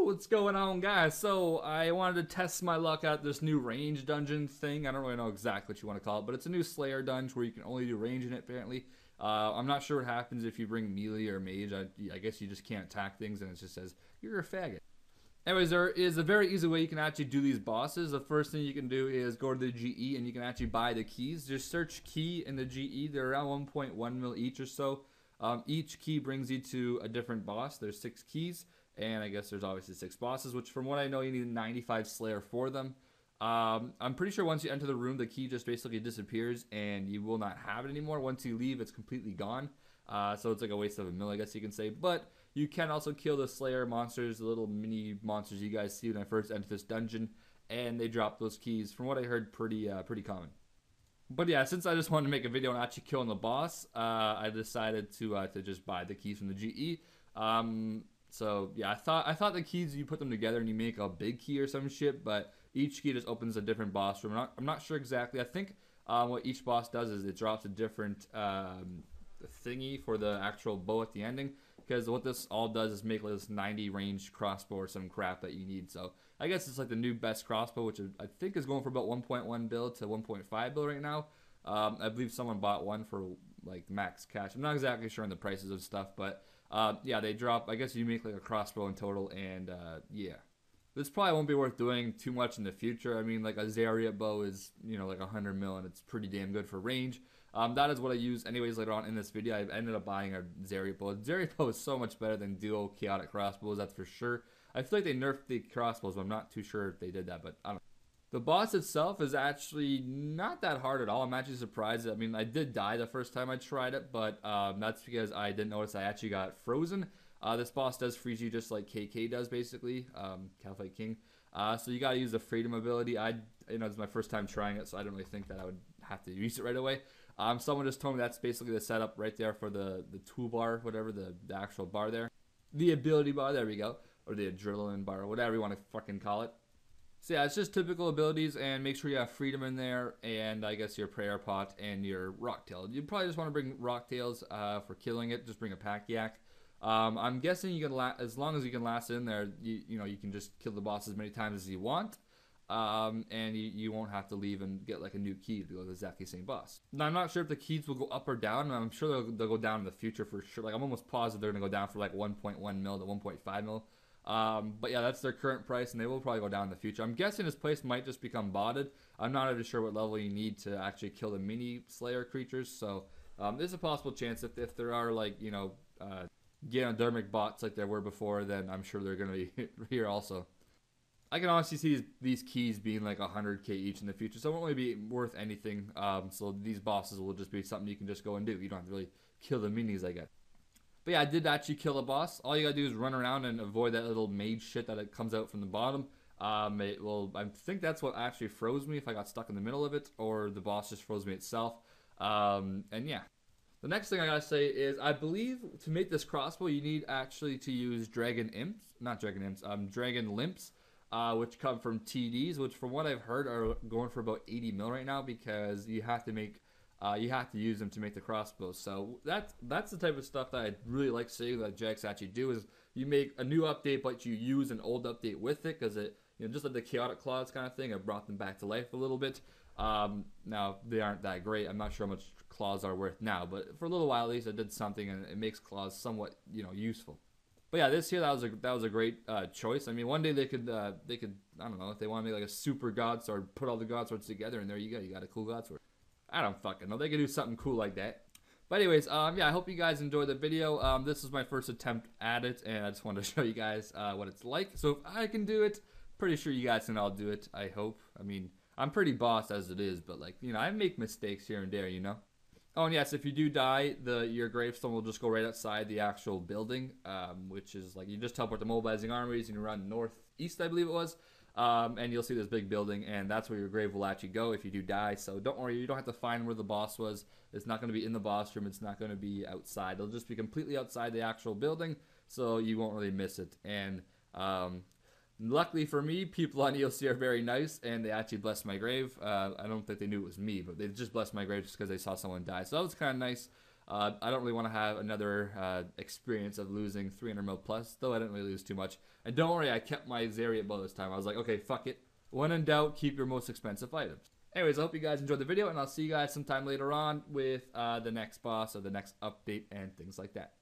What's going on, guys? So I wanted to test my luck at this new range dungeon thing. I don't really know exactly what you want to call it, but it's a new Slayer dungeon where you can only do range in it, apparently. I'm not sure what happens if you bring melee or mage. I guess you just can't attack things, and it just says, you're a faggot. Anyways, there is a very easy way you can actually do these bosses. The first thing you can do is go to the GE, and you can actually buy the keys. Just search key in the GE. They're around 1.1 mil each or so. Each key brings you to a different boss. There's 6 keys. And I guess there's obviously 6 bosses, which from what I know, you need 95 Slayer for them. I'm pretty sure once you enter the room, the key just basically disappears and you will not have it anymore. Once you leave, it's completely gone. So it's like a waste of a mill, I guess you can say. But you can also kill the Slayer monsters, the little mini monsters you guys see when I first enter this dungeon. And they drop those keys, from what I heard, pretty common. But yeah, since I just wanted to make a video on actually killing the boss, I decided to just buy the keys from the GE. So yeah, I thought the keys, you put them together and you make a big key or some shit, but each key just opens a different boss room. I'm not sure exactly. I think what each boss does is it drops a different thingy for the actual bow at the ending, because what this all does is make like this 90 range crossbow or some crap that you need. So I guess it's like the new best crossbow, which I think is going for about 1.1 bill to 1.5 bill right now. I believe someone bought one for like max cash. I'm not exactly sure on the prices of stuff, but yeah, they drop. I guess you make like a crossbow in total, and yeah, this probably won't be worth doing too much in the future. I mean, like a Zarya bow is, you know, like 100 mil, and it's pretty damn good for range. That is what I use anyways later on in this video. I ended up buying a Zarya bow. Zarya bow is so much better than duo chaotic crossbows, that's for sure. I feel like they nerfed the crossbows, but I'm not too sure if they did that, but I don't know. The boss itself is actually not that hard at all. I'm actually surprised. I mean, I did die the first time I tried it, but that's because I didn't notice I actually got frozen. This boss does freeze you just like KK does, basically, Calphite King. So you gotta use the freedom ability. You know, it's my first time trying it, so I don't really think that I would have to use it right away. Someone just told me that's basically the setup right there for the toolbar, whatever, the actual bar there. The ability bar, there we go. Or the adrenaline bar, or whatever you want to fucking call it. So yeah, it's just typical abilities, and make sure you have freedom in there, and I guess your prayer pot and your rock tail. You probably just want to bring rock tails for killing it. Just bring a pack yak. I'm guessing you can as long as you can last in there, you know, you can just kill the boss as many times as you want, and you won't have to leave and get like a new key to go to the exactly same boss. Now I'm not sure if the keys will go up or down. I'm sure they'll go down in the future for sure. Like I'm almost positive they're gonna go down for like 1.1 mil to 1.5 mil. But yeah, that's their current price, and they will probably go down in the future. I'm guessing this place might just become botted. I'm not really sure what level you need to actually kill the mini Slayer creatures, so there's a possible chance if there are, like, you know, Ganodermic bots like there were before, then I'm sure they're going to be here also. I can honestly see these keys being like 100k each in the future, so it won't really be worth anything. So these bosses will just be something you can just go and do. You don't have to really kill the minis, I guess. But yeah, I did actually kill a boss. All you gotta do is run around and avoid that little mage shit that it comes out from the bottom. I think that's what actually froze me, if I got stuck in the middle of it, or the boss just froze me itself. And yeah. The next thing I gotta say is, I believe to make this crossbow, you need actually to use dragon limps, which come from TDs, which from what I've heard are going for about 80 mil right now, because you have to use them to make the crossbows. So that's the type of stuff that I really like seeing that Jax actually do, is you make a new update, but you use an old update with it, because it, you know, just like the chaotic claws kind of thing, it brought them back to life a little bit. Now they aren't that great. I'm not sure how much claws are worth now, but for a little while at least, I did something, and it makes claws somewhat, you know, useful. But yeah, this here, that was a great choice. I mean, one day they could I don't know, if they want to make like a super god sword, put all the god swords together, and there you go, you got a cool god sword. I don't fucking know. They could do something cool like that. But anyways, yeah, I hope you guys enjoyed the video. This is my first attempt at it, and I just wanted to show you guys what it's like. So if I can do it, pretty sure you guys can all do it, I hope. I mean, I'm pretty boss as it is, but, like, you know, I make mistakes here and there, you know. Oh, and yes, if you do die, your gravestone will just go right outside the actual building, which is, like, you just teleport the mobilizing armies, and you run northeast, I believe it was. And you'll see this big building, and that's where your grave will actually go if you do die. So don't worry, you don't have to find where the boss was. It's not going to be in the boss room. It's not going to be outside. It'll just be completely outside the actual building, so you won't really miss it. And luckily for me, people on EOC are very nice, and they actually blessed my grave. I don't think they knew it was me, but they just blessed my grave just because they saw someone die. So that was kind of nice. I don't really want to have another experience of losing 300 mil plus, though I didn't really lose too much. And don't worry, I kept my Zeri bow this time. I was like, okay, fuck it. When in doubt, keep your most expensive items. Anyways, I hope you guys enjoyed the video, and I'll see you guys sometime later on with the next boss or the next update and things like that.